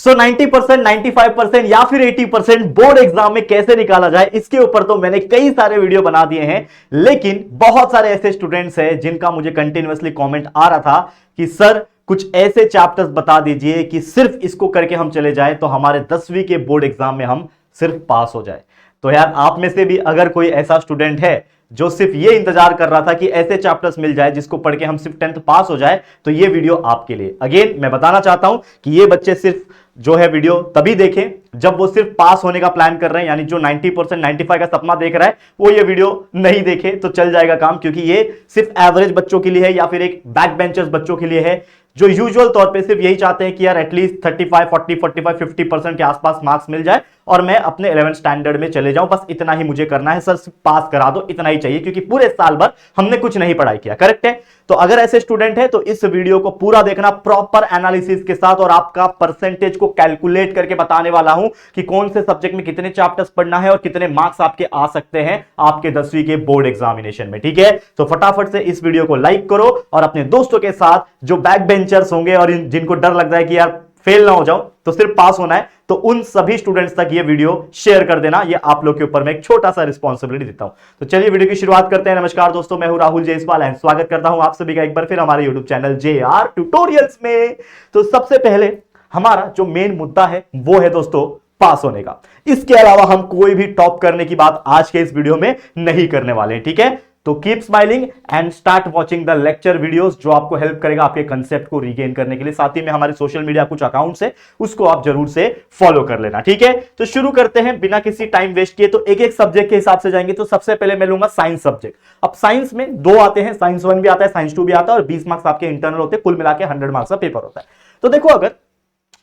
सो 90%, 95% या फिर 80% board exam में कैसे निकाला जाए, इसके ऊपर तो मैंने कई सारे वीडियो बना दिए हैं। लेकिन बहुत सारे ऐसे स्टूडेंट्स हैं जिनका मुझे कंटिन्यूअसली कमेंट आ रहा था कि सर कुछ ऐसे चैप्टर्स बता दीजिए कि सिर्फ इसको करके हम चले जाए तो हमारे 10वीं के बोर्ड एग्जाम में हम सिर्फ पास हो जाए। तो यार आप में से भी अगर कोई ऐसा स्टूडेंट है जो सिर्फ ये इंतजार कर रहा था कि ऐसे चैप्टर्स मिल जाए जिसको पढ़ के हम सिर्फ 10th पास हो जाए, तो ये वीडियो आपके लिए। अगेन मैं बताना चाहता हूं कि ये बच्चे सिर्फ जो है वीडियो तभी देखें जब वो सिर्फ पास होने का प्लान कर रहे हैं, यानी जो 90%, 95 का सपना देख रहा है वो ये वीडियो नहीं देखे तो चल जाएगा काम, क्योंकि ये सिर्फ एवरेज बच्चों के लिए है या फिर एक बैक बेंचर्स बच्चों के लिए है जो यूजुअल तौर पे सिर्फ यही चाहते हैं कि यार एटलीस्ट 35, 40, 45, 50% के आसपास मार्क्स मिल जाए और मैं अपने 11th स्टैंडर्ड में चले जाऊं। बस इतना ही मुझे करना है सर, पास करा दो, इतना ही चाहिए, क्योंकि पूरे साल भर हमने कुछ नहीं पढ़ाई किया। करेक्ट है? तो अगर ऐसे स्टूडेंट है तो इस वीडियो को पूरा देखना प्रॉपर एनालिसिस के साथ, और आपका परसेंटेज को कैलकुलेट करके बताने वाला हूं कि कौन से सब्जेक्ट में कितने चैप्टर्स पढ़ना है और कितने मार्क्स आपके आ सकते हैं आपके 10वीं के बोर्ड एग्जामिनेशन में। ठीक है? तो फटाफट से इस वीडियो को लाइक करो और अपने दोस्तों के साथ जो बैक बेंचर्स होंगे और जिनको डर लग रहा है कि यार फेल ना हो जाओ तो सिर्फ पास होना है, तो उन सभी स्टूडेंट्स तक ये वीडियो शेयर कर देना। ये आप लोग के ऊपर मैं एक छोटा सा रिस्पॉन्सिबिलिटी देता हूं। तो चलिए वीडियो की शुरुआत करते हैं। नमस्कार दोस्तों, मैं हूं राहुल जायसवाल एंड स्वागत करता हूं आप सभी का एक बार फिर हमारे यूट्यूब चैनल JR ट्यूटोरियल्स में। तो सबसे पहले हमारा जो मेन मुद्दा है वो है दोस्तों पास होने का। इसके अलावा हम कोई भी टॉप करने की बात आज के इस वीडियो में नहीं करने वाले हैं। ठीक है? तो keep smiling and start watching the lecture videos, जो आपको हेल्प करेगा आपके कंसेप्ट को रीगेन करने के लिए। साथ ही में हमारे सोशल मीडिया कुछ अकाउंट्स है, उसको आप जरूर से फॉलो कर लेना। ठीक है? तो शुरू करते हैं बिना किसी टाइम वेस्ट किए। तो एक एक सब्जेक्ट के हिसाब से जाएंगे। तो सबसे पहले मैं लूंगा साइंस सब्जेक्ट। अब साइंस में दो आते हैं, साइंस 1 भी आता है, साइंस 2 भी आता है, और 20 मार्क्स आपके इंटरनल होते हैं। कुल मिला के 100 मार्क्स का पेपर होता है। तो देखो, अगर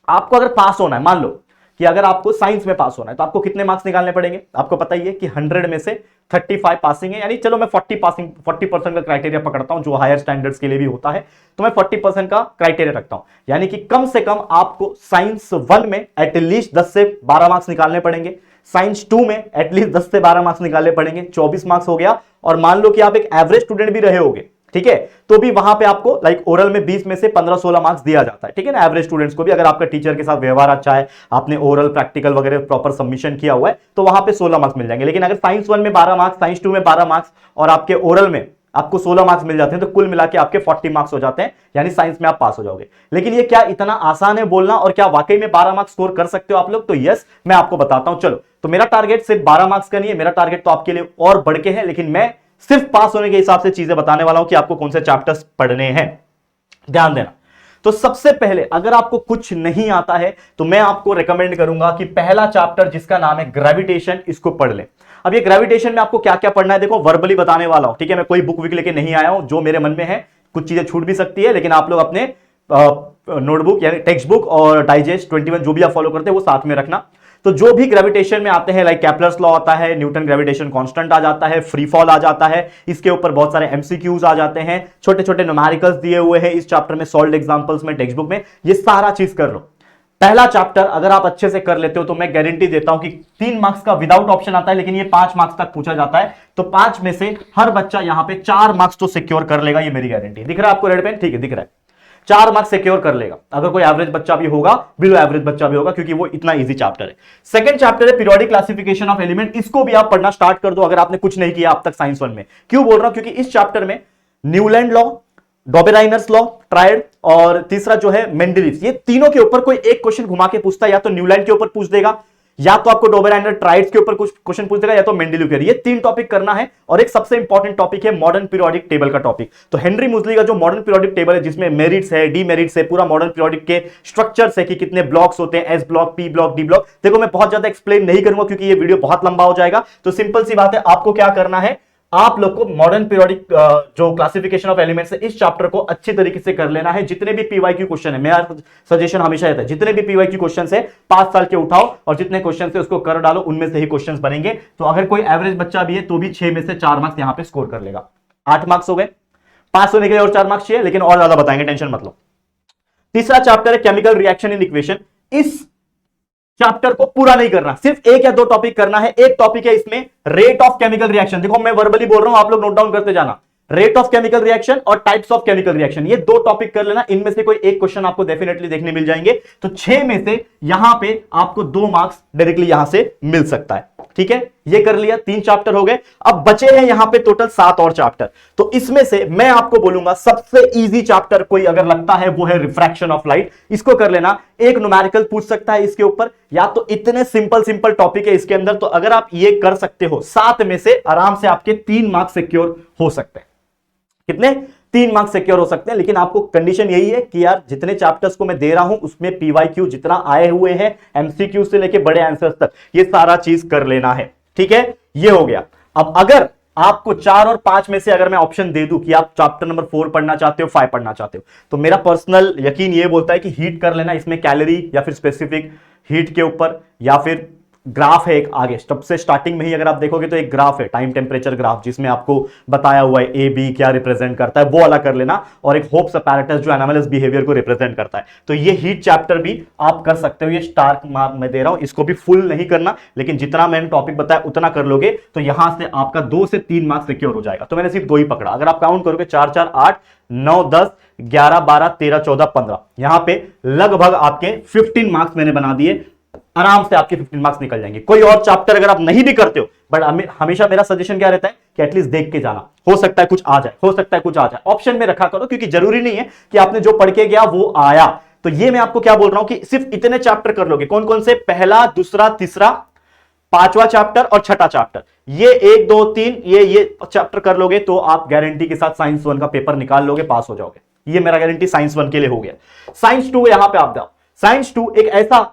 आपको अगर पास होना है, मान लो कि अगर आपको साइंस में पास होना है, तो आपको कितने मार्क्स निकालने पड़ेंगे? आपको पता ही है कि 100 में से 35 पासिंग है, यानी चलो मैं 40% का क्राइटेरिया पकड़ता हूं, जो हायर स्टैंडर्ड्स के लिए भी होता है। तो मैं 40% का क्राइटेरिया रखता हूं, यानी कि कम से कम आपको साइंस 1 में एटलीस्ट 10 से 12 मार्क्स निकालने पड़ेंगे, साइंस 2 में एटलीस्ट 10 से 12 मार्क्स निकालने पड़ेंगे, 24 मार्क्स हो गया। और मान लो कि आप एक एवरेज स्टूडेंट भी रहे होगे, ठीक है, तो भी वहां पे आपको लाइक ओरल में 20 में से 15-16 मार्क्स दिया जाता है। ठीक है ना? एवरेज स्टूडेंट्स को भी, अगर आपका टीचर के साथ व्यवहार अच्छा है, आपने ओरल प्रैक्टिकल वगैरह प्रॉपर सबमिशन किया हुआ है, तो वहां पे 16 मार्क्स मिल जाएंगे। लेकिन अगर साइंस 1 में 12 मार्क्स, साइंस 2 में 12 मार्क्स और आपके ओरल में आपको 16 मार्क्स मिल जाते हैं, तो कुल मिला के आपके 40 मार्क्स हो जाते हैं, यानी साइंस में आप पास हो जाओगे। लेकिन ये क्या इतना आसान है बोलना, और क्या वाकई में 12 मार्क्स स्कोर कर सकते हो आप लोग? तो यस, मैं आपको बताता हूं। चलो, तो मेरा टारगेट सिर्फ 12 मार्क्स का नहीं है, मेरा टारगेट तो आपके लिए और बढ़ के है, लेकिन मैं सिर्फ पास होने के हिसाब से चीजें बताने वाला हूं कि आपको कौन से चैप्टर्स पढ़ने हैं। ध्यान देना। तो सबसे पहले अगर आपको कुछ नहीं आता है तो मैं आपको रेकमेंड करूंगा कि पहला चैप्टर जिसका नाम है ग्रेविटेशन, इसको पढ़ लें। अब ये ग्रेविटेशन में आपको क्या क्या पढ़ना है देखो, वर्बली बताने वाला हूं। ठीक है? मैं कोई बुक विक लेके नहीं आया हूं, जो मेरे मन में है। कुछ चीजें छूट भी सकती है, लेकिन आप लोग अपने नोटबुक यानी टेक्स्ट बुक और डाइजेस्ट 21 जो भी आप फॉलो करते हैं वो साथ में रखना। तो जो भी ग्रेविटेशन में आते हैं, लाइक केपलर्स लॉ आता है, न्यूटन ग्रेविटेशन कांस्टेंट आ जाता है, फ्री फॉल आ जाता है, इसके ऊपर बहुत सारे एमसीक्यूज आ जाते हैं, छोटे छोटे न्यूमेरिकल्स दिए हुए हैं इस चैप्टर में, सॉल्व्ड एग्जांपल्स में टेक्स्ट बुक में, ये सारा चीज कर लो। पहला चैप्टर अगर आप अच्छे से कर लेते हो तो मैं गारंटी देता हूं कि 3 मार्क्स का विदाउट ऑप्शन आता है, लेकिन ये 5 मार्क्स तक पूछा जाता है। तो 5 में से हर बच्चा यहां पे 4 मार्क्स तो सिक्योर कर लेगा, ये मेरी गारंटी। दिख रहा है आपको रेड पेन? ठीक है, दिख रहा है। 4 मार्क्स सिक्योर कर लेगा, अगर कोई एवरेज बच्चा भी होगा, बिलो एवरेज बच्चा भी होगा, क्योंकि वो इतना इजी चैप्टर है। सेकंड चैप्टर है पीरियोडिक क्लासिफिकेशन ऑफ एलिमेंट, इसको भी आप पढ़ना स्टार्ट कर दो अगर आपने कुछ नहीं किया अब तक साइंस 1 में। क्यों बोल रहा हूं? क्योंकि इस चैप्टर में न्यूलैंड लॉ, डॉबेराइनर्स लॉ, ट्रायड, और तीसरा जो है मेंडलीव्स, ये तीनों के ऊपर कोई एक क्वेश्चन घुमा के पूछता है। या तो न्यूलैंड के ऊपर पूछ देगा, या तो आपको डॉबेराइनर ट्राइड्स के ऊपर कुछ क्वेश्चन पूछ देगा, या तो मेंडलीव के। ये 3 टॉपिक करना है। और एक सबसे इंपॉर्टेंट टॉपिक है मॉडर्न पीरियोडिक टेबल का टॉपिक। तो हेनरी मुजली का जो मॉडर्न पीरियोडिक टेबल है, जिसमें मेरिट्स है, डीमेरिट्स है, पूरा मॉडर्न पीरियोडिक के स्ट्रक्चर्स है कि कितने ब्लॉक्स होते हैं, S block, P block, D block. देखो, मैं बहुत ज्यादा एक्सप्लेन नहीं करूंगा क्योंकि ये वीडियो बहुत लंबा हो जाएगा। तो सिंपल सी बात है, आपको क्या करना है, आप लोग को मॉडर्न पीरियोडिक जो क्लासिफिकेशन ऑफ एलिमेंट्स है, इस चैप्टर को अच्छी तरीके से कर लेना है। जितने भी पीवाईक्यू क्वेश्चन है, मेरा सजेशन हमेशा रहता है, जितने भी पीवाईक्यू क्वेश्चन है 5 साल के उठाओ और जितने क्वेश्चन है उसको कर डालो, उनमें से ही क्वेश्चन बनेंगे। तो अगर कोई एवरेज बच्चा भी है तो भी 6 में से 4 मार्क्स यहां पे स्कोर कर लेगा। 8 मार्क्स हो गए। पास होने के लिए और 4 मार्क्स चाहिए, लेकिन और ज्यादा बताएंगे, टेंशन मत लो। तीसरा चैप्टर है केमिकल रिएक्शन इन इक्वेशन। इस चैप्टर को पूरा नहीं करना, सिर्फ 1 या 2 टॉपिक करना है। एक टॉपिक है इसमें रेट ऑफ केमिकल रिएक्शन। देखो, मैं वर्बली बोल रहा हूं, आप लोग नोट डाउन करते जाना। रेट ऑफ केमिकल रिएक्शन और टाइप्स ऑफ केमिकल रिएक्शन, ये दो टॉपिक कर लेना। इनमें से कोई एक क्वेश्चन आपको डेफिनेटली देखने मिल जाएंगे। तो 6 में से यहां पे आपको 2 मार्क्स डायरेक्टली यहां से मिल सकता है। ठीक है, ये कर लिया, 3 चैप्टर हो गए। अब बचे हैं यहां पे टोटल 7 और चैप्टर। तो इसमें से मैं आपको बोलूंगा सबसे इजी चैप्टर कोई अगर लगता है वो है रिफ्रैक्शन ऑफ लाइट। इसको कर लेना। एक न्यूमेरिकल पूछ सकता है इसके ऊपर, या तो इतने सिंपल टॉपिक है इसके अंदर। तो अगर आप ये कर सकते हो, 7 में से आराम से आपके 3 मार्क्स सिक्योर हो सकते हैं। कितने? 3 मार्क्स सिक्योर हो सकते हैं। लेकिन आपको कंडीशन यही है कि यार जितने चैप्टर्स को मैं दे रहा हूं उसमें पीवाईक्यू जितना आए हुए हैं, एमसीक्यू से लेके बड़े आंसर्स तक, ये सारा चीज कर लेना है। ठीक है, ये हो गया। अब अगर आपको 4 और 5 में से अगर मैं ऑप्शन दे दूं कि आप चैप्टर नंबर 4 पढ़ना चाहते हो, 5 पढ़ना चाहते हो, तो मेरा पर्सनल यकीन ये बोलता है कि हीट कर लेना। इसमें कैलोरी या फिर स्पेसिफिक हीट के ऊपर, या फिर ग्राफ है एक आगे, सबसे स्टार्टिंग में ही अगर आप देखोगे तो एक ग्राफ है, टाइम टेम्परेचर ग्राफ, जिसमें आपको बताया हुआ है ए बी क्या रिप्रेजेंट करता है, वो वाला कर लेना। और एक होप्स अपैरेटस जो एनामलस बिहेवियर को रिप्रेजेंट करता है। तो ये हीट चैप्टर भी आप कर सकते हो। ये स्टार मार्क मैं दे रहा हूं, इसको भी फुल नहीं करना, लेकिन जितना मैंने टॉपिक बताया उतना कर लोगे तो यहां से आपका 2 से 3 मार्क्स सिक्योर हो जाएगा। तो मैंने सिर्फ 2 ही पकड़ा। अगर आप काउंट करोगे 4 4 8 9 10 11 12 13 14 15, यहां पे लगभग आपके 15 मार्क्स मैंने बना दिए। आराम से आपके 15 मार्क्स निकल जाएंगे। कोई और चैप्टर अगर आप नहीं भी करते हो, बट हमेशा मेरा सजेशन क्या रहता है कि एटलीस्ट देख के जाना, हो सकता है कुछ आ जाए, हो सकता है कुछ आ जाए, ऑप्शन में रखा करो, क्योंकि जरूरी नहीं है कि आपने जो पढ़ के गया वो आया। तो ये मैं आपको क्या बोल रहा हूं कि सिर्फ इतने चैप्टर कर लोगे। कौन कौन से? पहला, दूसरा, तीसरा, 5वां चैप्टर और 6ठा चैप्टर। ये 1 2 3 ये चैप्टर कर लोगे तो आप गारंटी के साथ साइंस 1 का पेपर निकाल लोगे, पास हो जाओगे। ये मेरा गारंटी साइंस 1 के लिए हो गया। साइंस 2 यहां पे आप जाओ। साइंस 2 एक ऐसा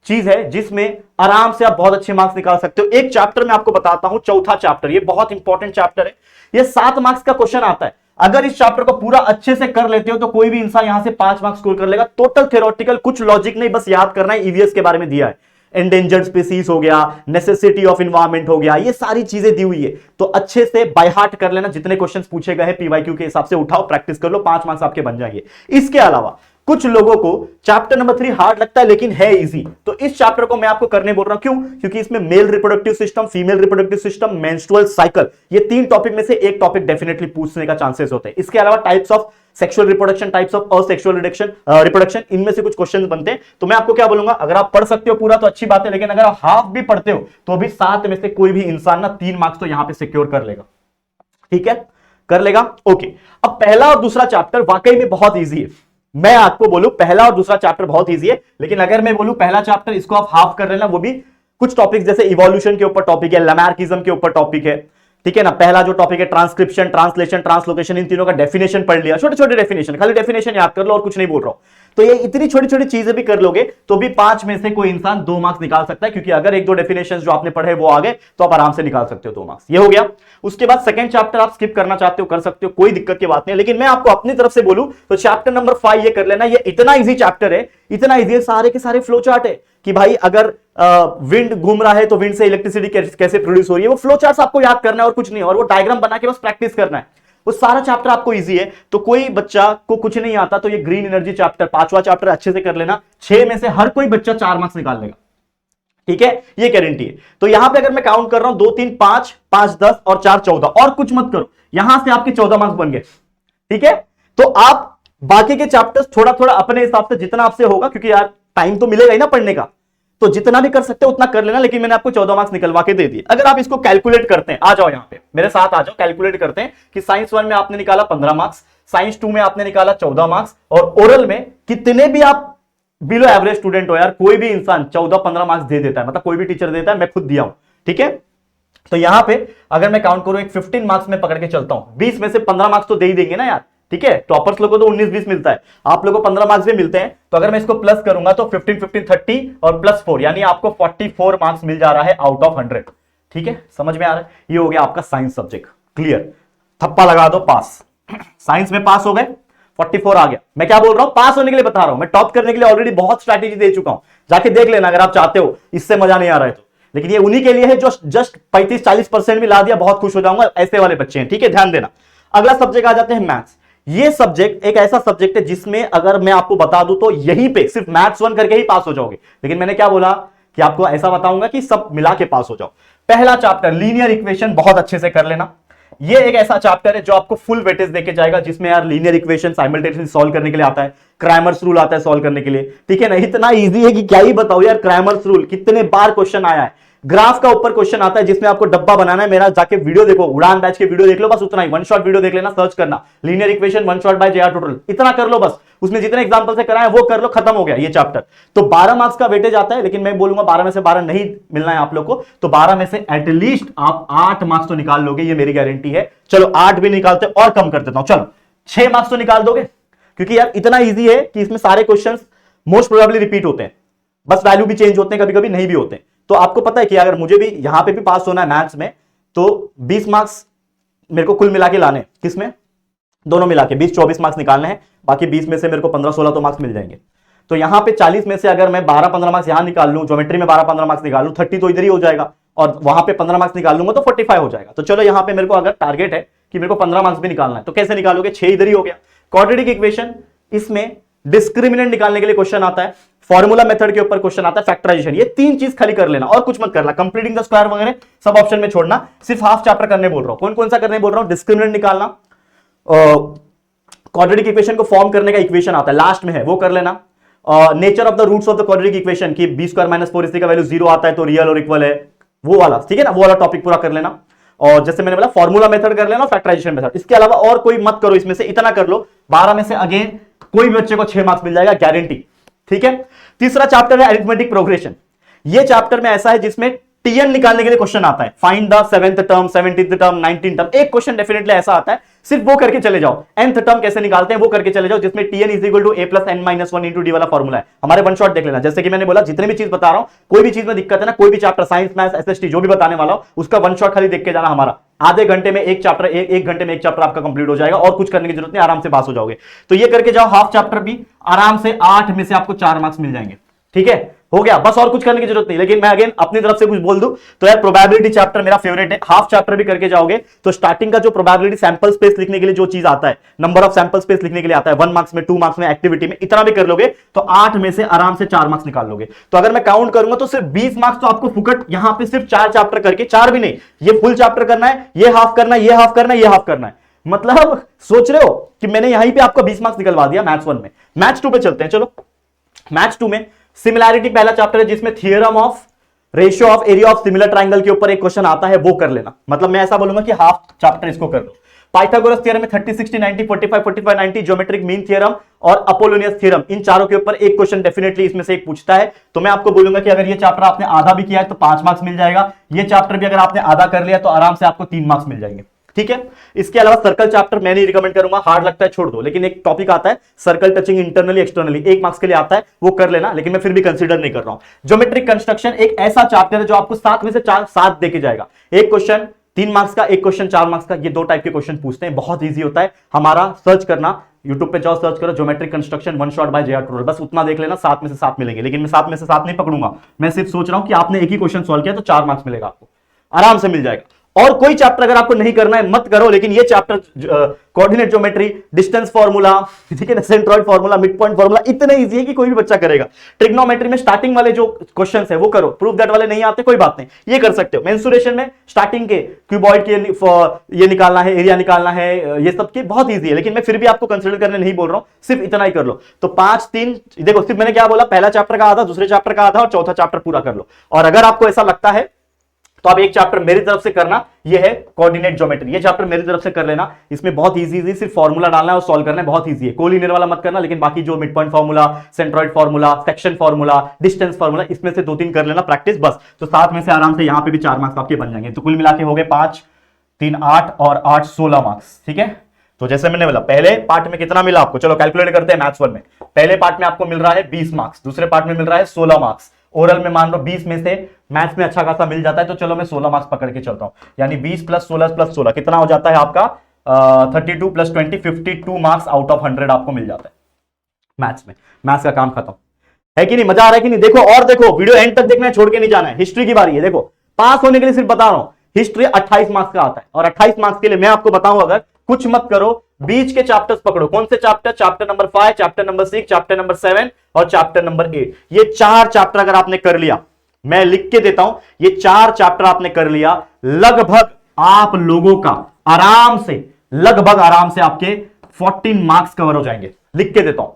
चीज है जिसमें आराम से आप बहुत अच्छे मार्क्स निकाल सकते हो। एक चैप्टर में आपको बताता हूं, चौथा चैप्टर, ये बहुत इंपॉर्टेंट चैप्टर है। ये 7 मार्क्स का क्वेश्चन आता है। अगर इस चैप्टर को पूरा अच्छे से कर लेते हो तो कोई भी इंसान यहां से 5 मार्क्स स्कोर कर लेगा। टोटल थ्योरेटिकल, कुछ लॉजिक नहीं, बस याद करना है। ईवीएस के बारे में दिया है, एंडेंजर्ड स्पीसीज हो गया, नेसेसिटी ऑफ एनवायरनमेंट हो गया, ये सारी चीजें दी हुई है। तो अच्छे से बाय हार्ट कर लेना। जितने क्वेश्चंस पूछे गए हैं पीवाईक्यू के हिसाब से उठाओ, प्रैक्टिस कर लो, 5 मार्क्स आपके बन जाएंगे। इसके अलावा कुछ लोगों को चैप्टर नंबर 3 हार्ड लगता है लेकिन है इजी, तो इस चैप्टर को मैं आपको करने बोल रहा हूं। क्यों? क्योंकि इसमें male reproductive system, female reproductive system, menstrual cycle, ये 3 टॉपिक में से एक टॉपिक डेफिनेटली पूछने का चांसेस होते हैं। इसके अलावा types of sexual reproduction, types of asexual reproduction, इनमें से कुछ क्वेश्चन बनते हैं। तो मैं आपको क्या बोलूंगा, अगर आप पढ़ सकते हो पूरा तो अच्छी बात है, लेकिन अगर आप हाफ भी पढ़ते हो तो भी 7 में से कोई भी इंसान ना 3 मार्क्स तो यहां पे सिक्योर कर लेगा। ठीक है, कर लेगा। ओके, अब पहला और दूसरा चैप्टर वाकई में बहुत ईजी है। मैं आपको बोलूं पहला और दूसरा चैप्टर बहुत इजी है, लेकिन अगर मैं बोलूं पहला चैप्टर इसको आप हाफ कर लेना, वो भी कुछ टॉपिक जैसे इवोल्यूशन के ऊपर टॉपिक है, लैमार्किज्म के ऊपर टॉपिक है। ठीक है ना, पहला जो टॉपिक है ट्रांसक्रिप्शन, ट्रांसलेशन, ट्रांसलोकेशन, इन तीनों का डेफिनेशन पढ़ लिया, छोटे छोटे डेफिनेशन, खाली डेफिनेशन याद कर लो और कुछ नहीं बोल रहा हूं। तो ये इतनी छोटी छोटी चीजें भी कर लोगे तो भी 5 में से कोई इंसान 2 मार्क्स निकाल सकता है, क्योंकि अगर 1-2 डेफिनेशंस जो आपने पढ़े वो आ गए तो आप आराम से निकाल सकते हो 2 मार्क्स। ये हो गया। उसके बाद सेकंड चैप्टर आप स्किप करना चाहते हो कर सकते हो, कोई दिक्कत की बात नहीं। लेकिन मैं आपको अपनी तरफ से बोलूं तो चैप्टर नंबर 5 ये कर लेना। ये इतना इजी चैप्टर है, इतना इजी है, सारे के सारे फ्लो चार्ट है कि भाई अगर विंड घूम रहा है तो विंड से इलेक्ट्रिसिटी कैसे प्रोड्यूस हो रही है, वो फ्लो चार्ट्स आपको याद करना है और कुछ नहीं, और वो डायग्राम बना के बस प्रैक्टिस करना है। वो सारा चैप्टर आपको इजी है। तो कोई बच्चा को कुछ नहीं आता तो ये ग्रीन एनर्जी चैप्टर, 5वां चैप्टर अच्छे से कर लेना। 6 में से हर कोई बच्चा 4 मार्क्स निकाल लेगा। ठीक है, ये गारंटी है। तो यहां पे अगर मैं काउंट कर रहा हूं 2 3 5 5 10 और 4 14, और कुछ मत करो, यहां से आपके 14 मार्क्स बन गए। ठीक है, तो आप बाकी के चैप्टर्स थोड़ा थोड़ा अपने हिसाब से जितना आपसे होगा, क्योंकि यार टाइम तो मिलेगा ही ना पढ़ने का, तो जितना भी कर सकते हो उतना कर लेना। लेकिन मैंने आपको 14 मार्क्स निकलवा के दे दिए। अगर आप इसको कैलकुलेट करते हैं, आ जाओ यहां पे मेरे साथ आ जाओ, कैलकुलेट करते हैं कि साइंस 1 में आपने निकाला 15 मार्क्स, साइंस 2 में आपने निकाला 14 मार्क्स, और ओरल में कितने भी आप बिलो एवरेज स्टूडेंट हो यार, कोई भी इंसान 14-15 मार्क्स दे देता है, मतलब कोई भी टीचर देता है, मैं खुद दिया हूं। ठीक है, तो यहां पे अगर मैं काउंट करूं एक 15 मार्क्स में पकड़ के चलता हूं, 20 में से 15 मार्क्स तो दे ही देंगे ना यार। ठीक है, टॉपर्स लोगों को तो 19-20 मिलता है, आप लोगों को 15 मार्क्स भी मिलते हैं। तो अगर मैं इसको प्लस करूंगा तो 15 30 और प्लस 4, यानी आपको 44 मार्क्स मिल जा रहा है आउट ऑफ 100। ठीक है, समझ में आ रहा है? ये हो गया आपका साइंस सब्जेक्ट क्लियर। थप्पा लगा दो, पास। साइंस में पास हो गए, 44 आ गया। मैं क्या बोल रहा हूं, पास होने के लिए बता रहा हूं, मैं टॉप करने के लिए ऑलरेडी बहुत स्ट्रैटेजी दे चुका हूं, जाके देख लेना अगर आप चाहते हो, इससे मजा नहीं आ रहा है तो। लेकिन ये उन्हीं के लिए है जो जस्ट 35-40% भी ला दिया, बहुत खुश हो जाऊंगा, ऐसे वाले बच्चे हैं। ठीक है, ध्यान देना। अगला सब्जेक्ट आ जाते हैं मैथ्स। ये सब्जेक्ट एक ऐसा सब्जेक्ट है जिसमें अगर मैं आपको बता दूं तो यहीं पे सिर्फ मैथ्स 1 करके ही पास हो जाओगे। लेकिन मैंने क्या बोला कि आपको ऐसा बताऊंगा कि सब मिला के पास हो जाओ। पहला चैप्टर लीनियर इक्वेशन बहुत अच्छे से कर लेना। ये एक ऐसा चैप्टर है जो आपको फुल वेटेज देके जाएगा, जिसमें यार लीनियर इक्वेशन साइमल्टेनियसली सॉल्व करने के लिए आता है, क्रैमर्स रूल आता है सॉल्व करने के लिए, ठीक है ना। इतना इजी है कि क्या ही बताओ यार। क्रैमर्स रूल कितने बार क्वेश्चन आया है। ग्राफ का ऊपर क्वेश्चन आता है जिसमें आपको डब्बा बनाना है। मेरा जाके वीडियो देखो, उड़ान बैच के वीडियो देख लो, बस उतना ही, वन शॉट वीडियो देख लेना, सर्च करना linear equation one shot by JR total, इतना कर लो बस। उसमें जितने एग्जांपल से कराए वो कर लो, खत्म हो गया ये चैप्टर। तो 12 मार्क्स का वेटेज आता है, लेकिन मैं बोलूंगा 12 में से 12 नहीं मिलना है आप लोग को, तो 12 में से एटलीस्ट आप 8 मार्क्स तो निकाल लोगे, ये मेरी गारंटी है। चलो 8 भी निकालते और कम कर देता हूं, चलो 6 मार्क्स तो निकाल दोगे, क्योंकि यार इतना ईजी है कि इसमें सारे क्वेश्चन मोस्ट प्रोबेबली रिपीट होते हैं, बस वैल्यू भी चेंज होते हैं, कभी कभी नहीं भी होते हैं। तो आपको पता है कि अगर मुझे भी यहां पे भी पास होना है मैथ्स में, तो 20 मार्क्स मेरे को कुल मिला के लाने, किसमें, दोनों मिला के 20-24 मार्क्स निकालने हैं, बाकी 20 में से मेरे को 15-16 तो मार्क्स मिल जाएंगे। तो यहां पे 40 में से अगर मैं 12-15 मार्क्स यहां निकाल लूं, ज्योमेट्री में 12-15 मार्क्स निकाल लूं, 30 तो इधर ही हो जाएगा, और वहां पे 15 मार्क्स निकाल लूंगा तो 45 हो जाएगा। तो चलो यहां पे मेरे को अगर टारगेट है कि मेरे को 15 मार्क्स भी निकालना है, तो कैसे निकालोगे, 6 इधर ही हो गया। क्वाड्रेटिक इक्वेशन, इसमें डिस्क्रिमिनेंट निकालने के लिए क्वेश्चन आता है, फॉर्मूला मेथड के ऊपर क्वेश्चन आता है, फैक्टराइजेशन, ये 3 चीज खाली कर लेना और कुछ मत करना। कंप्लीटिंग द स्क्वायर वगैरह सब ऑप्शन में छोड़ना, सिर्फ हाफ चैप्टर करने बोल रहा हूं। कौन कौन सा करने बोल रहा हूं, डिस्क्रिमिनेंट निकालना, क्वाड्रेटिक इक्वेशन को फॉर्म करने का इक्वेशन आता है लास्ट में है, वो कर लेना। Nature of the roots of the quadratic equation की b² - 4ac का वैल्यू 0 आता है तो रियल और इक्वल है, वो वाला, ठीक है ना, वो वाला टॉपिक पूरा कर लेना। और जैसे मैंने बोला फॉर्मूला मेथड कर लेना, फैक्टराइजेशन मेथड, इसके अलावा और कोई मत करो, इसमें से इतना कर लो। 12 में से अगेन कोई भी बच्चे को 6 मार्क्स मिल जाएगा, गारंटी, ठीक है। तीसरा चैप्टर है अरिथमेटिक प्रोग्रेशन। ये चैप्टर में ऐसा है जिसमें टीएन निकालने के लिए क्वेश्चन आता है, find the 7th term, 17th term, 19th term, एक क्वेश्चन डेफिनेटली ऐसा आता है, सिर्फ वो करके चले जाओ। nth टर्म कैसे निकालते हैं वो करके चले जाओ, जिसमें tn = a + n - 1 × d वाला फॉर्मूला है। हमारे वन शॉट देख लेना, जैसे कि मैंने बोला जितने भी चीज बता रहा हूं, कोई भी चीज में दिक्कत है ना, कोई भी चैप्टर साइंस, मैथ्स, एसएसटी जो भी बताने वाला हो, उसका वन शॉट खाली देख के जाना हमारा। आधे घंटे में एक चैप्टर, एक घंटे में एक चैप्टर आपका कंप्लीट हो जाएगा, और कुछ करने की जरूरत नहीं, आराम से पास हो जाओगे। तो ये करके जाओ, हाफ चैप्टर भी आराम से 8 में से आपको 4 मार्क्स मिल जाएंगे, ठीक है, हो गया, बस और कुछ करने की जरूरत नहीं। लेकिन मैं अगेन अपनी तरफ से कुछ बोल दूं तो यार, प्रोबेबिलिटी चैप्टर मेरा फेवरेट है, हाफ चैप्टर भी करके जाओगे तो स्टार्टिंग का जो प्रोबेबिलिटी सैंपल स्पेस लिखने के लिए जो चीज आता है, नंबर ऑफ सैंपल स्पेस लिखने के लिए आता है, 1 मार्क्स में, 2 मार्क्स में, एक्टिविटी में, इतना भी कर लोगे तो 8 में से आराम से 4 मार्क्स निकाल लोगे। तो अगर मैं काउंट करूंगा तो सिर्फ 20 मार्क्स तो आपको फुकट, यहां पे सिर्फ 4 चैप्टर करके, 4 भी नहीं, ये फुल चैप्टर करना है, ये हाफ करना है, ये हाफ करना है, ये हाफ करना है। मतलब सोच रहे हो कि मैंने यहीं पे आपको 20 मार्क्स निकलवा दिया मैथ्स 1 में। मैथ्स 2 पे चलते हैं, चलो। मैथ्स 2 में सिमिलैरिटी पहला चैप्टर है, जिसमें theorem of ratio of area of similar triangle के ऊपर एक क्वेश्चन आता है, वो कर लेना। मतलब मैं ऐसा बोलूंगा कि हाफ चैप्टर इसको कर लो। पाइथागोरस थ्योरम में 30, 60, 90, 45, 45, 90, ज्योमेट्रिक मीन थ्योरम और अपोलोनियस थ्योरम, इन चारों के ऊपर एक क्वेश्चन डेफिनेटली इसमें से एक पूछता है। तो मैं आपको बोलूंगा कि अगर ये चैप्टर आपने आधा भी किया है तो 5 मार्क्स मिल जाएगा, ये चैप्टर भी अगर आपने आधा कर लिया तो आराम से आपको 3 मार्क्स मिल जाएंगे, ठीक है। इसके अलावा सर्कल चैप्टर मैं नहीं रिकमेंड करूंगा, हार्ड लगता है, छोड़ दो। लेकिन एक टॉपिक आता है circle touching internally externally, 1 marks के लिए आता है, वो कर लेना, लेकिन मैं फिर भी कंसीडर नहीं कर रहा हूं। ज्योमेट्रिक कंस्ट्रक्शन एक ऐसा चैप्टर है जो आपको 7 में से 7 देके जाएगा। एक क्वेश्चन 3 मार्क्स का, एक क्वेश्चन 4 मार्क्स का, ये 2 टाइप के क्वेश्चन पूछते हैं, बहुत ईजी होता है। हमारा सर्च करना, यूट्यूब पे जाओ, सर्च करो geometric construction one shot by JR total, बस उतना देख लेना, 7 में से 7 मिलेंगे। लेकिन मैं 7 में से 7 नहीं पकड़ूंगा, मैं सिर्फ सोच रहा हूं कि आपने एक ही क्वेश्चन सॉल्व किया तो 4 मार्क्स मिलेगा, आपको आराम से मिल जाएगा। और कोई चैप्टर अगर आपको नहीं करना है मत करो, लेकिन ये chapter coordinate geometry, distance formula, ठीक है ना, centroid formula, mid point formula, इतने इजी है कि कोई भी बच्चा करेगा। ट्रिग्नोमेट्री में स्टार्टिंग वाले जो क्वेश्चंस है वो करो, प्रूफ दैट वाले नहीं आते कोई बात नहीं, ये कर सकते हो। मेंसुरेशन में स्टार्टिंग के क्यूबॉइड के ये निकालना है, एरिया निकालना है, ये सब के बहुत ईजी है, लेकिन मैं फिर भी आपको कंसिडर करने नहीं बोल रहा हूं, सिर्फ इतना ही कर लो। तो 5, 3 देखो, सिर्फ मैंने क्या बोला, पहला चैप्टर का आधा, दूसरे चैप्टर का आधा और चौथा चैप्टर पूरा कर लो। और अगर आपको ऐसा लगता है तो आप एक चैप्टर मेरी तरफ से करना, ये है कोऑर्डिनेट ज्योमेट्री, ये चैप्टर मेरी तरफ से कर लेना। इसमें बहुत इजी सिर्फ फॉर्मूला डालना है और सॉल्व करना है, बहुत इजी है। कोलिनियर वाला मत करना, लेकिन बाकी जो mid point formula, centroid formula, section formula, distance formula, इसमें से 2-3 कर लेना प्रैक्टिस, बस। तो 7 में से आराम से यहां पे भी 4 मार्क्स आपके बन जाएंगे। तो कुल मिला के हो गए 5, 3, 8 और 8, 16 मार्क्स, ठीक है। तो जैसे मैंने बोला, पहले पार्ट में कितना मिला आपको, चलो कैलकुलेट करते हैं। मैथ्स 1 में पहले पार्ट में आपको मिल रहा है 20 मार्क्स, दूसरे पार्ट में मिल रहा है 16 मार्क्स। ओरल में मान लो 20 में से मैथ्स में अच्छा खासा मिल जाता है, तो चलो मैं 16 मार्क्स पकड़ के चलता हूं। यानी 20 + 16 + 16 कितना हो जाता है आपका 32 + 20 52 मार्क्स आउट ऑफ 100 आपको मिल जाता है मैथ्स में। मैथ्स का काम खत्म है कि नहीं, मजा आ रहा है कि नहीं। देखो और देखो, वीडियो एंड तक देखना है, छोड़ के नहीं जाना है। हिस्ट्री की बारी है, देखो पास होने के लिए सिर्फ बता रहा हूं, हिस्ट्री 28 मार्क्स का आता है, और 28 मार्क्स के लिए मैं आपको बताऊं, अगर कुछ मत करो, बीच के चैप्टर्स पकड़ो। कौन से chapter? Chapter number 5, chapter number 6, chapter number 7 और चैप्टर नंबर 8। ये 4 चैप्टर अगर आपने कर लिया, मैं लिख के देता हूं, ये 4 चैप्टर आपने कर लिया, लगभग आप लोगों का आराम से, लगभग आराम से आपके 14 मार्क्स कवर हो जाएंगे। लिख के देता हूं,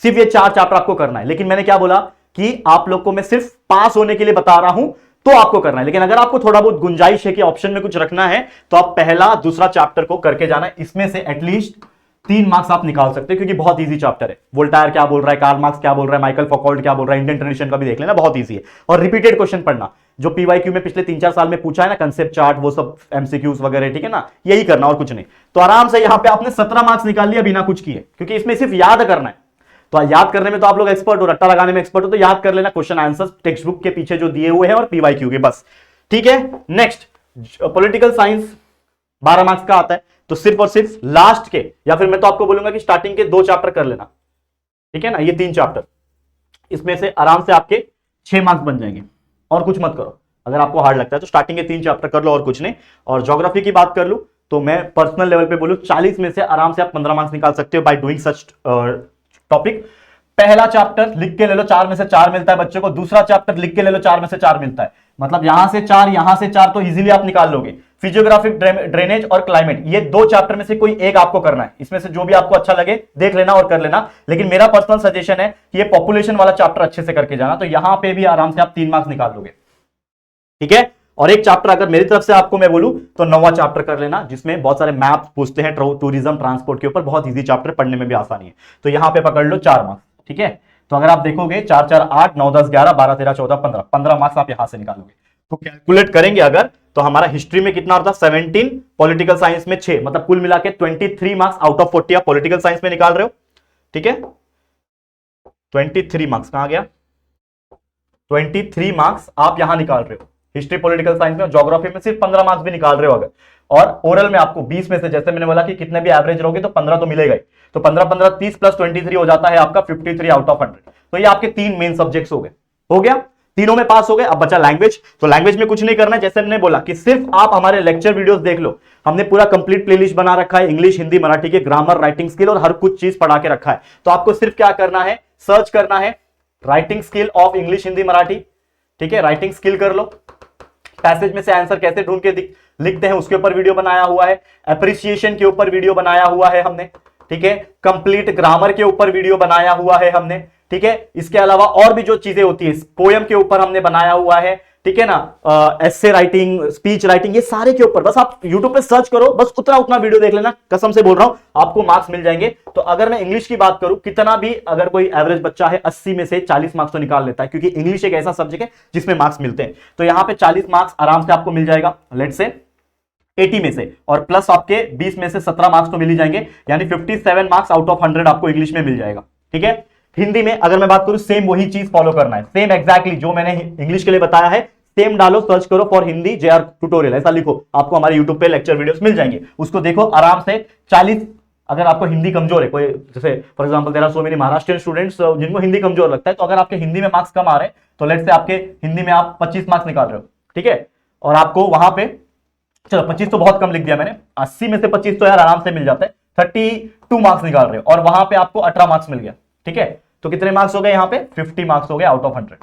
सिर्फ ये 4 चैप्टर आपको करना है। लेकिन मैंने क्या बोला कि आप लोग को मैं सिर्फ पास होने के लिए बता रहा हूं, तो आपको करना है। लेकिन अगर आपको थोड़ा बहुत गुंजाइश है कि ऑप्शन में कुछ रखना है, तो आप पहला दूसरा चैप्टर को करके जाना। इसमें से एटलीस्ट 3 मार्क्स आप निकाल सकते हैं, क्योंकि बहुत इजी चैप्टर है। वोल्टायर क्या बोल रहा है, कार्ल मार्क्स क्या बोल रहा है, माइकल फौकॉल्ट क्या बोल रहा है, इंडियन ट्रेडिशन का भी देख लेना, बहुत इजी है। और रिपीटेड क्वेश्चन पढ़ना, जो पीवाईक्यू में पिछले 3-4 साल में पूछा है ना, कंसेप्ट चार्ट, वो सब एमसीक्यूज वगैरह, ठीक है ना, यही करना और कुछ नहीं। तो आराम से यहां पे आपने 17 मार्क्स निकाल लिया बिना कुछ किए, क्योंकि इसमें सिर्फ याद करना है। तो याद करने में तो आप लोग एक्सपर्ट हो, रट्टा लगाने में एक्सपर्ट हो, तो याद कर लेना क्वेश्चन आंसर टेक्स्ट बुक के पीछे जो दिए हुए हैं और पीवाईक्यू के, बस। ठीक है, नेक्स्ट पॉलिटिकल साइंस 12 मार्क्स का आता है, तो सिर्फ और सिर्फ लास्ट के, या फिर मैं तो आपको बोलूंगा कि स्टार्टिंग के 2 चैप्टर कर लेना, ठीक है ना, ये 3 चैप्टर, इसमें से आराम से आपके 6 मार्क्स बन जाएंगे। और कुछ मत करो, अगर आपको हार्ड लगता है तो स्टार्टिंग के 3 चैप्टर कर लो और कुछ नहीं। और ज्योग्राफी की बात कर लूं तो मैं पर्सनल लेवल पे बोलूं, 40 में से आराम से आप 15 मार्क्स निकाल सकते हो बाय डूइंग सच टॉपिक। पहला चैप्टर लिख के ले लो, 4 में से 4 मिलता है बच्चों को। दूसरा चैप्टर लिख के ले लो, 4 में से 4 मिलता है। मतलब यहां से 4, यहां से 4, तो इजीली आप निकाल लोगे। फिजियोग्राफिक, ड्रेनेज और क्लाइमेट, ये 2 चैप्टर में से कोई एक आपको करना है। इसमें से जो भी आपको अच्छा लगे देख लेना और कर लेना। लेकिन मेरा पर्सनल सजेशन है कि ये पॉपुलेशन वाला चैप्टर अच्छे से करके जाना, तो यहां पे भी आराम से आप 3 मार्क्स निकाल लोगे, ठीक है। और एक चैप्टर अगर मेरी तरफ से आपको मैं बोलूं तो 9वां चैप्टर कर लेना, जिसमें बहुत सारे मैप पूछते हैं टूरिज्म ट्रांसपोर्ट के ऊपर, बहुत इजी चैप्टर, पढ़ने में भी आसानी है। तो यहां पे पकड़ लो 4 मार्क्स, ठीक है। तो अगर आप देखोगे 4 4 8 9 10 11 12 13 14 15, 15 मार्क्स आप यहां से निकालोगे। तो कैलकुलेट करेंगे अगर, तो हमारा हिस्ट्री में कितना होता है 17, पॉलिटिकल साइंस में 6, मतलब कुल मिला के 23 मार्क्स आउट ऑफ 40 आप पॉलिटिकल साइंस में निकाल रहे हो, ठीक है। 23 मार्क्स कहां गया, 23 मार्क्स आप यहां निकाल रहे हो हिस्ट्री पॉलिटिकल साइंस में। ज्योग्राफी में सिर्फ 15 मार्क्स भी निकाल रहे हो अगर। और ओरल में आपको 20 में से, जैसे मैंने बोला कि कितने भी एवरेज रहोगे तो 15 तो मिलेगा ही। तो 15 15 30 प्लस 23 हो जाता है आपका 53 आउट ऑफ 100। तो ये आपके 3 मेन सब्जेक्ट्स हो गए, हो गया, तीनों में पास हो गए। अब बचा लैंग्वेज। तो लैंग्वेज में कुछ नहीं करना है, जैसे मैंने बोला कि सिर्फ आप हमारे लेक्चर वीडियोस देख लो। हमने पूरा कंप्लीट प्लेलिस्ट बना रखा है, इंग्लिश, हिंदी, मराठी के ग्रामर, राइटिंग स्किल और हर कुछ चीज पढ़ा के रखा है। तो आपको सिर्फ क्या करना है, सर्च करना है writing skill of English, Hindi, Marathi, ठीक है। राइटिंग स्किल कर लो, पैसेज में से आंसर कैसे ढूंढ के लिखते हैं उसके ऊपर वीडियो बनाया हुआ है, एप्रिसिएशन के ऊपर वीडियो बनाया हुआ है हमने, ठीक है। कंप्लीट ग्रामर के ऊपर वीडियो बनाया हुआ है हमने, ठीक है। इसके अलावा और भी जो चीजें होती है, पोयम के ऊपर हमने बनाया हुआ है, ठीक है ना, एस्से राइटिंग, स्पीच राइटिंग, ये सारे के ऊपर बस आप YouTube पे सर्च करो, बस उतना वीडियो देख लेना। कसम से बोल रहा हूं, आपको मार्क्स मिल जाएंगे। तो अगर मैं इंग्लिश की बात करूं, कितना भी अगर कोई एवरेज बच्चा है 80 में से 40 मार्क्स तो निकाल लेता है, क्योंकि इंग्लिश एक ऐसा सब्जेक्ट है जिसमें मार्क्स मिलते हैं। तो यहां पे 40 मार्क्स आराम से आपको मिल जाएगा, लेट से 80 में से, और प्लस आपके 20 में से 17 मार्क्स तो मिल ही जाएंगे, यानी 57 मार्क्स आउट ऑफ 100 आपको इंग्लिश में मिल जाएगा, ठीक है। हिंदी में अगर मैं बात करूं, सेम वही चीज फॉलो करना है, सेम एग्जैक्टली जो मैंने इंग्लिश के लिए बताया है, सेम डालो, सर्च करो फॉर हिंदी जेआर ट्यूटोरियल, ऐसा लिखो, आपको हमारे यूट्यूब पे लेक्चर वीडियोस मिल जाएंगे, उसको देखो आराम से। 40, अगर आपको हिंदी कमजोर है, कोई जैसे for example there are so many Maharashtrian students जिनको हिंदी कमजोर लगता है, तो अगर आपके हिंदी में मार्क्स कम आ रहे हैं, तो लेट्स से आपके हिंदी में आप 25 मार्क्स निकाल रहे हो, ठीक है, और आपको वहां पे, चलो 25 तो बहुत कम लिख दिया मैंने, 80 में से 25 तो यार आराम से मिल जाता है, 32 मार्क्स निकाल रहे हो और वहां पे आपको 18 मार्क्स मिल गया, ठीक है। तो कितने मार्क्स हो गए यहाँ पे, 50 मार्क्स हो गए आउट ऑफ 100,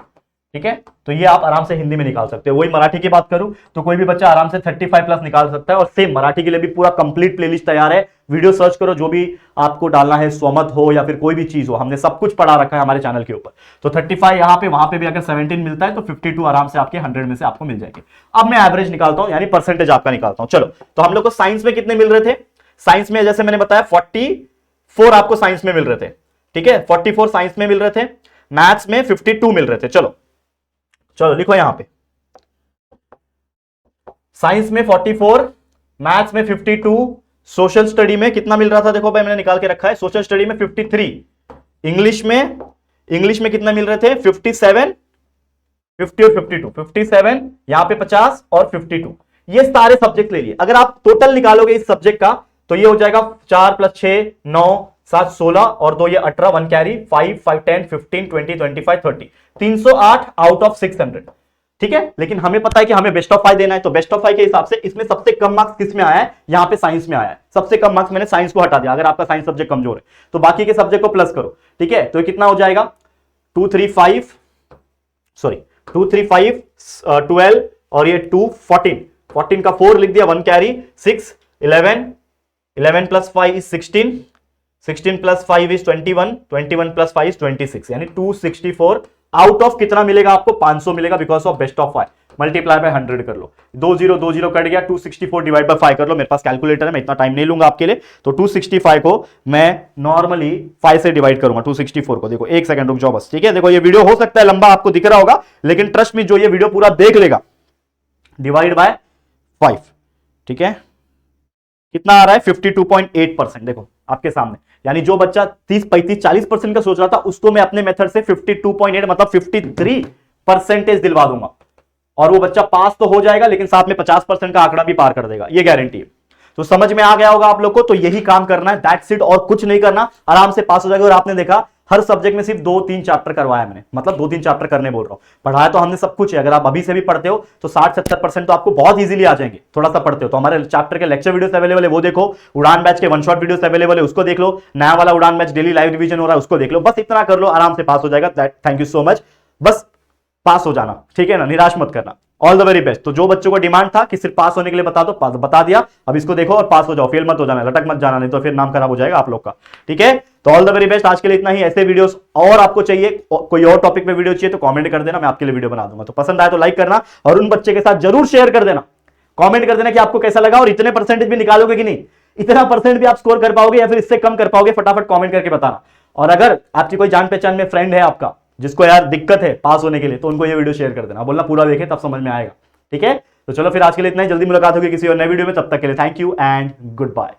ठीक है। तो ये आप आराम से हिंदी में निकाल सकते हो। वही मराठी की बात करूं तो कोई भी बच्चा आराम से 35 प्लस निकाल सकता है। और सेम मराठी के लिए भी पूरा कंप्लीट प्लेलिस्ट तैयार है, वीडियो सर्च करो, जो भी आपको डालना है, स्वमत हो या फिर कोई भी चीज हो, हमने सब कुछ पढ़ा रखा है हमारे चैनल के ऊपर। तो 35 यहाँ पे, वहां पे भी अगर 17 मिलता है तो 52 आराम से आपके 100 में से आपको मिल जाएंगे। अब मैं एवरेज निकालता हूं, यानी परसेंटेज आपका निकालता हूं। चलो, तो हम लोग को साइंस में कितने मिल रहे थे, साइंस में जैसे मैंने बताया 44 आपको साइंस में मिल रहे थे, ठीक है, 44 साइंस में मिल रहे थे, मैथ्स में 52 मिल रहे थे। चलो चलो लिखो यहां पे, साइंस में 44, मैथ्स में 52, सोशल स्टडी में कितना मिल रहा था, देखो भाई मैंने निकाल के रखा है, सोशल स्टडी में 53, इंग्लिश में कितना मिल रहे थे 57, 50 और 52, 57 यहां पे 50 और 52, ये सारे सब्जेक्ट ले लिए। अगर आप टोटल निकालोगे इस सब्जेक्ट का तो ये हो जाएगा 4 + 6 9 7 16 और 2 ये 18, 1 कैरी, 5 5 10 15 20 25 30, 308 आउट ऑफ 600, ठीक है। लेकिन हमें पता है कि हमें बेस्ट ऑफ 5 देना है, तो बेस्ट ऑफ 5 के हिसाब से इसमें सबसे कम मार्क्स किस में आया है, यहां पे साइंस में आया है। सबसे कम मार्क्स मैंने साइंस को हटा दिया, अगर आपका साइंस सब्जेक्ट कमजोर है तो बाकी के सब्जेक्ट को प्लस करो, ठीक है। तो कितना हो जाएगा 2 3 5 12 और ये 2 14 का 4 लिख दिया, 1 carry, 6 11, 11 plus 5 is 16, 16 plus 5 is 21, 21 plus 5 is 26, यानी 264 आउट ऑफ कितना मिलेगा आपको? 500 मिलेगा, because of best of 5 multiply by 100 कर लो, 20 कट गया, 264 डिवाइड बाय 5 कर लो। मेरे पास कैलकुलेटर है, मैं इतना टाइम नहीं लूंगा आपके लिए। तो 265 को मैं नॉर्मली 5 से डिवाइड करूंगा, 264 को। देखो एक सेकंड रुक जाओ बस, ठीक है। देखो ये वीडियो हो सकता है लंबा आपको दिख रहा होगा, लेकिन ट्रस्ट में जो ये वीडियो पूरा देख लेगा, डिवाइड बाय 5, ठीक है, कितना आ रहा है? 52.8%। देखो आपके सामने, यानी जो बच्चा 30, 35, 40% का सोच रहा था, उसको मैं अपने मेथड से 52.8 मतलब 53% दिलवा दूंगा, और वो बच्चा पास तो हो जाएगा, लेकिन साथ में 50% का आंकड़ा भी पार कर देगा, ये गारंटी है। तो समझ में आ गया होगा आप लोग को। तो यही काम करना है, दैट्स इट, और कुछ नहीं करना, आराम से पास हो जाएगा। और आपने देखा हर सब्जेक्ट में सिर्फ 2-3 चैप्टर करवाया मैंने, मतलब 2-3 चैप्टर करने बोल रहा हूं, पढ़ाया तो हमने सब कुछ है। अगर आप अभी से भी पढ़ते हो तो 60-70% तो आपको बहुत इजीली आ जाएंगे, थोड़ा सा पढ़ते हो तो। हमारे चैप्टर के लेक्चर वीडियोस अवेलेबल है, वो देखो। उड़ान बैच के वन शॉट वीडियोस अवेलेबल है, उसको देख लो। नया वाला उड़ान बैच डेली लाइव रिवीजन हो रहा है, उसको देख लो। बस इतना कर लो, आराम से पास हो जाएगा। थैंक यू सो मच, बस पास हो जाना, ठीक है ना, निराश मत करना। All the very best. तो जो बच्चों को डिमांड था कि सिर्फ पास होने के लिए बता दो, बता दिया। अब इसको देखो और पास हो जाओ, फेल मत हो जाना, लटक मत जाना, नहीं तो फिर नाम खराब हो जाएगा आप लोग का, ठीक है। तो ऑल द वेरी बेस्ट। आज के लिए इतना ही। ऐसे वीडियोस और आपको चाहिए, कोई और टॉपिक पे वीडियो चाहिए तो कमेंट कर देना, मैं आपके लिए वीडियो बना दूंगा। तो पसंद आए तो लाइक करना, और उन बच्चे के साथ जरूर शेयर कर देना, कमेंट कर देना कि आपको कैसा लगा, और इतने परसेंटेज भी निकालोगे कि नहीं, इतना परसेंट भी आप स्कोर कर पाओगे या फिर इससे कम कर पाओगे, फटाफट कमेंट करके बताना। और अगर आपकी कोई जान पहचान में फ्रेंड है आपका जिसको यार दिक्कत है पास होने के लिए, तो उनको ये वीडियो शेयर कर देना, बोलना पूरा देखे तब समझ में आएगा, ठीक है। तो चलो फिर आज के लिए इतना ही, जल्दी मुलाकात होगी किसी और नए वीडियो में, तब तक के लिए thank you and good bye.